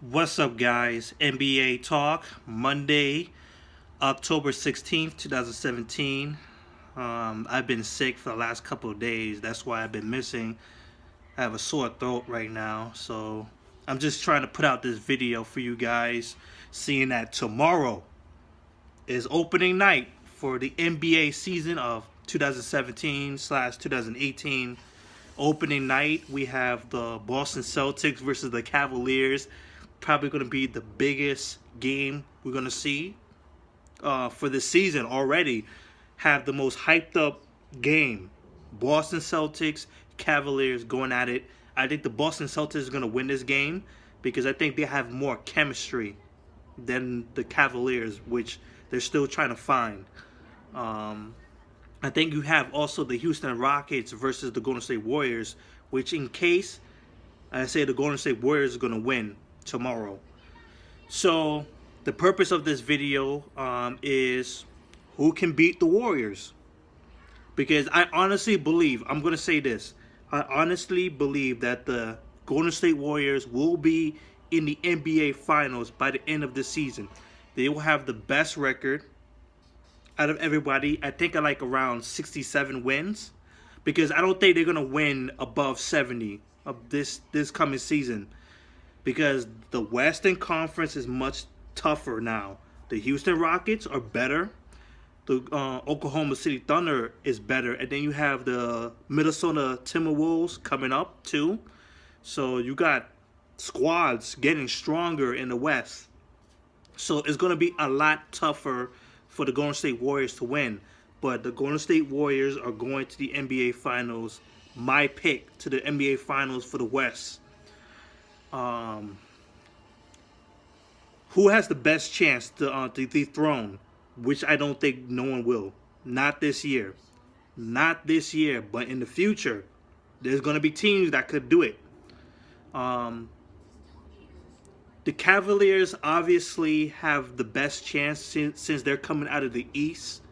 What's up, guys? NBA Talk, Monday, October 16th, 2017. I've been sick for the last couple of days. That's why I've been missing. I have a sore throat right now. So I'm just trying to put out this video for you guys, seeing that tomorrow is opening night for the NBA season of 2017/2018. Opening night, we have the Boston Celtics versus the Cavaliers. Probably going to be the biggest game we're going to see for this season already. Have the most hyped up game. Boston Celtics, Cavaliers going at it. I think the Boston Celtics is going to win this game because I think they have more chemistry than the Cavaliers, which they're still trying to find. I think you have also the Houston Rockets versus the Golden State Warriors, which in case I say the Golden State Warriors are going to win tomorrow. So the purpose of this video is who can beat the Warriors. Because I honestly believe, I'm going to say this, I honestly believe that the Golden State Warriors will be in the NBA Finals by the end of the season. They will have the best record out of everybody. I think I like around 67 wins, because I don't think they're gonna win above 70 of this coming season, because the Western Conference is much tougher now. The Houston Rockets are better. The Oklahoma City Thunder is better, and then you have the Minnesota Timberwolves coming up too. So you got squads getting stronger in the West. So it's going to be a lot tougher for the Golden State Warriors to win. But the Golden State Warriors are going to the NBA Finals. My pick to the NBA Finals for the West. Who has the best chance to dethrone? Which I don't think no one will. Not this year. Not this year, but in the future. There's going to be teams that could do it. The Cavaliers obviously have the best chance since they're coming out of the East.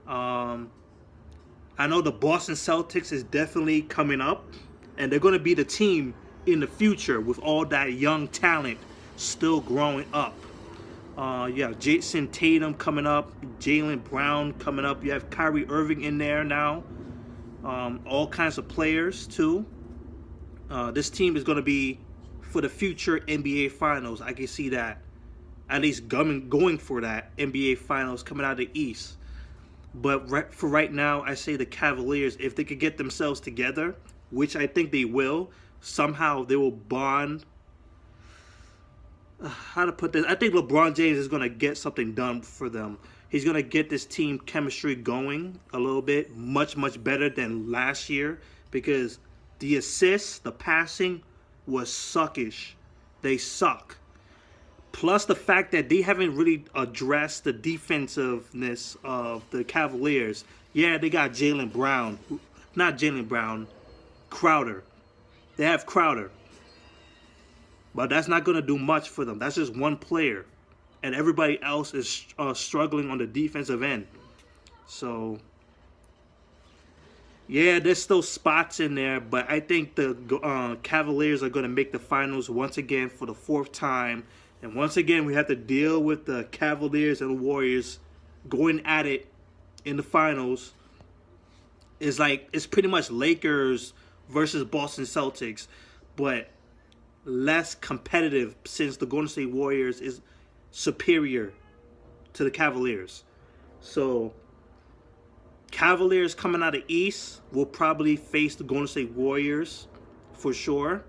I know the Boston Celtics is definitely coming up, and they're going to be the team in the future with all that young talent still growing up. You have Jason Tatum coming up, Jaylen Brown coming up. You have Kyrie Irving in there now. All kinds of players too. This team is going to be for the future NBA Finals. I can see that. At least going for that NBA Finals coming out of the East. But for right now, I say the Cavaliers, if they could get themselves together, which I think they will, somehow they will bond. How to put this? I think LeBron James is going to get something done for them. He's going to get this team chemistry going a little bit, much better than last year, because the assists, the passing was suckish. They suck. Plus the fact that they haven't really addressed the defensiveness of the Cavaliers. Yeah, they got Jaylen Brown. Not Jaylen Brown. Crowder. They have Crowder. But that's not going to do much for them. That's just one player. And everybody else is struggling on the defensive end. So, yeah, there's still spots in there. But I think the Cavaliers are going to make the finals once again for the fourth time. And once again, we have to deal with the Cavaliers and the Warriors going at it in the finals. It's pretty much Lakers versus Boston Celtics, but less competitive since the Golden State Warriors is superior to the Cavaliers. So Cavaliers coming out of East will probably face the Golden State Warriors for sure.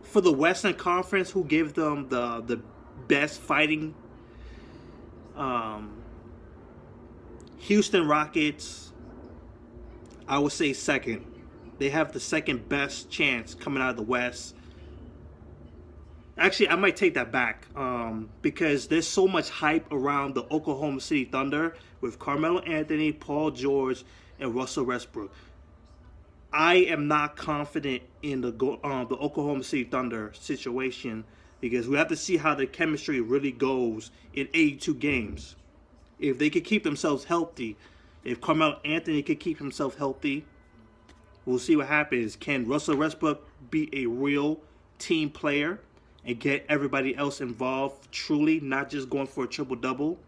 For the Western Conference, who gave them the best fighting? Houston Rockets, I would say second. They have the second best chance coming out of the West. Actually, I might take that back because there's so much hype around the Oklahoma City Thunder with Carmelo Anthony, Paul George, and Russell Westbrook. I am not confident in the Oklahoma City Thunder situation because we have to see how the chemistry really goes in 82 games. If they could keep themselves healthy, if Carmelo Anthony could keep himself healthy, we'll see what happens. Can Russell Westbrook be a real team player and get everybody else involved truly, not just going for a triple-double.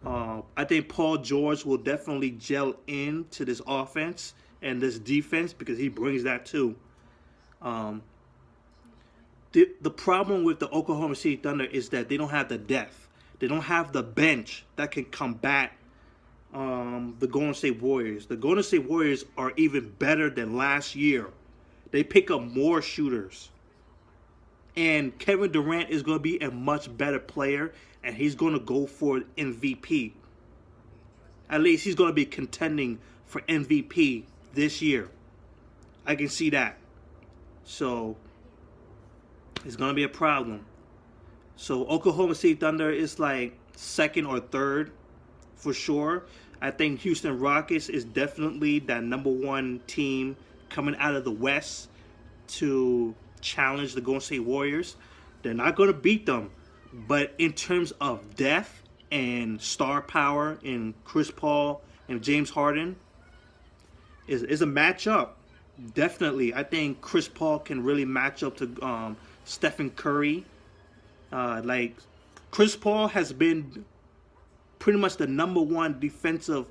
I think Paul George will definitely gel into this offense and this defense because he brings that too. The problem with the Oklahoma City Thunder is that they don't have the depth. They don't have the bench that can combat the Golden State Warriors. The Golden State Warriors are even better than last year. They pick up more shooters. And Kevin Durant is going to be a much better player, and he's going to go for MVP. At least he's going to be contending for MVP this year. I can see that. So it's going to be a problem. So Oklahoma City Thunder is like second or third for sure. I think Houston Rockets is definitely that number one team coming out of the West to challenge the Golden State Warriors. They're not going to beat them. But in terms of depth and star power in Chris Paul and James Harden, is a matchup. Definitely. I think Chris Paul can really match up to Stephen Curry. Chris Paul has been pretty much the number one defensive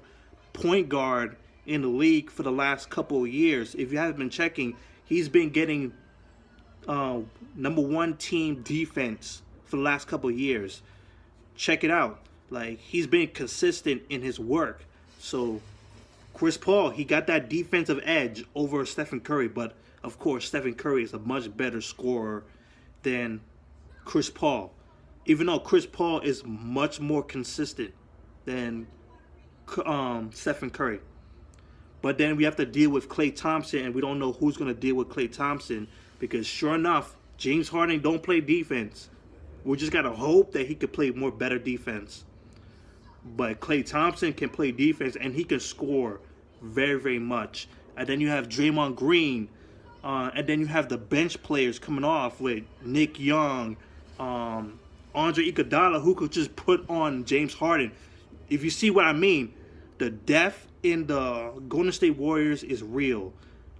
point guard in the league for the last couple of years. If you haven't been checking, he's been getting number one team defense for the last couple of years. Check it out. He's been consistent in his work. So Chris Paul, he got that defensive edge over Stephen Curry. But of course, Stephen Curry is a much better scorer than Chris Paul. Even though Chris Paul is much more consistent than Stephen Curry. But then we have to deal with Klay Thompson, and we don't know who's going to deal with Klay Thompson because sure enough, James Harden don't play defense. We just got to hope that he could play more better defense. But Klay Thompson can play defense, and he can score very, very much. And then you have Draymond Green, and then you have the bench players coming off with Nick Young, Andre Iguodala, who could just put on James Harden. If you see what I mean, the depth in the Golden State Warriors is real.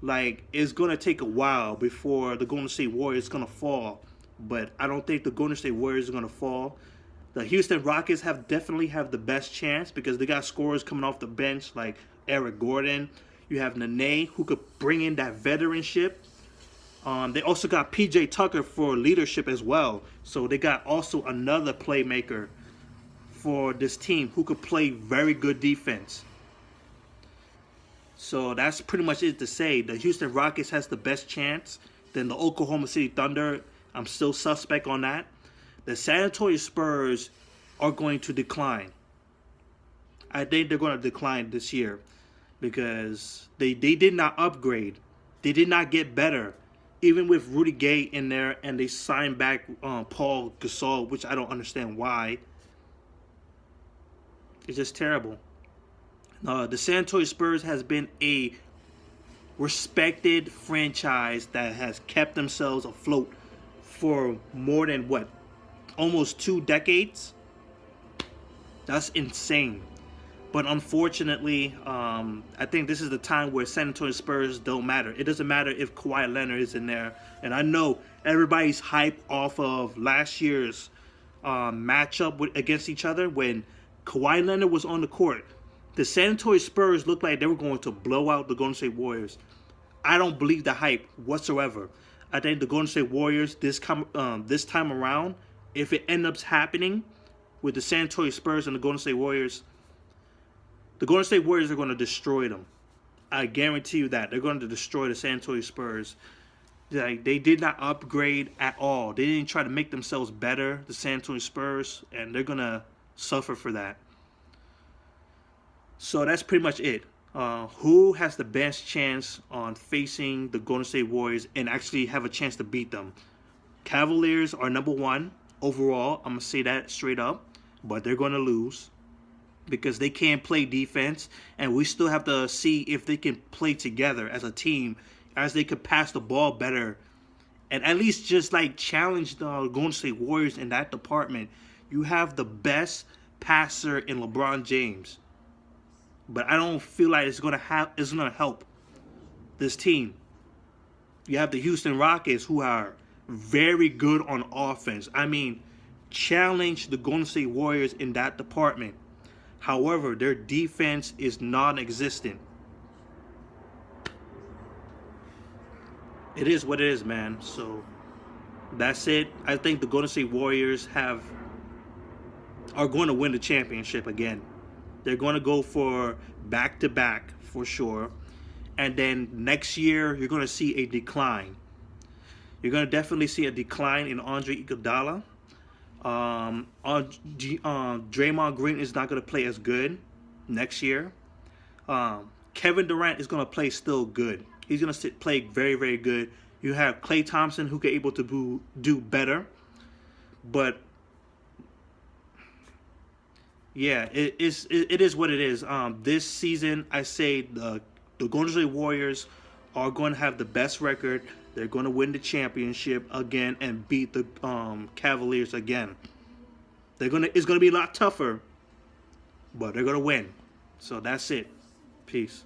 It's going to take a while before the Golden State Warriors going to fall. But I don't think the Golden State Warriors are going to fall. The Houston Rockets definitely have the best chance because they got scorers coming off the bench like Eric Gordon. You have Nene, who could bring in that veteranship. They also got PJ Tucker for leadership as well. So they got also another playmaker for this team who could play very good defense. So that's pretty much it to say. The Houston Rockets has the best chance. Then the Oklahoma City Thunder, I'm still suspect on that. The San Antonio Spurs are going to decline. I think they're going to decline this year because they did not upgrade. They did not get better. Even with Rudy Gay in there, and they signed back Paul Gasol, which I don't understand why. It's just terrible. The San Antonio Spurs has been a respected franchise that has kept themselves afloat for more than, almost 2 decades? That's insane. But unfortunately, I think this is the time where San Antonio Spurs don't matter. It doesn't matter if Kawhi Leonard is in there. And I know everybody's hype off of last year's matchup against each other when Kawhi Leonard was on the court. The San Antonio Spurs looked like they were going to blow out the Golden State Warriors. I don't believe the hype whatsoever. I think the Golden State Warriors this time around, if it ends up happening with the San Antonio Spurs and the Golden State Warriors are going to destroy them. I guarantee you that. They're going to destroy the San Antonio Spurs. They did not upgrade at all. They didn't try to make themselves better, the San Antonio Spurs, and they're going to suffer for that. So that's pretty much it. Who has the best chance on facing the Golden State Warriors and actually have a chance to beat them? Cavaliers are number one overall. I'm going to say that straight up. But they're going to lose because they can't play defense. And we still have to see if they can play together as a team, as they could pass the ball better. And at least just challenge the Golden State Warriors in that department. You have the best passer in LeBron James. But I don't feel like it's gonna help this team. You have the Houston Rockets, who are very good on offense. I mean, challenge the Golden State Warriors in that department. However, their defense is non-existent. It is what it is, man. So that's it. I think the Golden State Warriors are going to win the championship again. They're going to go for back-to-back for sure. And then next year, you're going to see a decline. You're going to definitely see a decline in Andre Iguodala. Draymond Green is not going to play as good next year. Kevin Durant is going to play still good. He's going to play very, very good. You have Klay Thompson who can able to do better. But yeah, it is what it is. This season, I say the Golden State Warriors are going to have the best record. They're going to win the championship again and beat the Cavaliers again. It's going to be a lot tougher, but they're going to win. So that's it. Peace.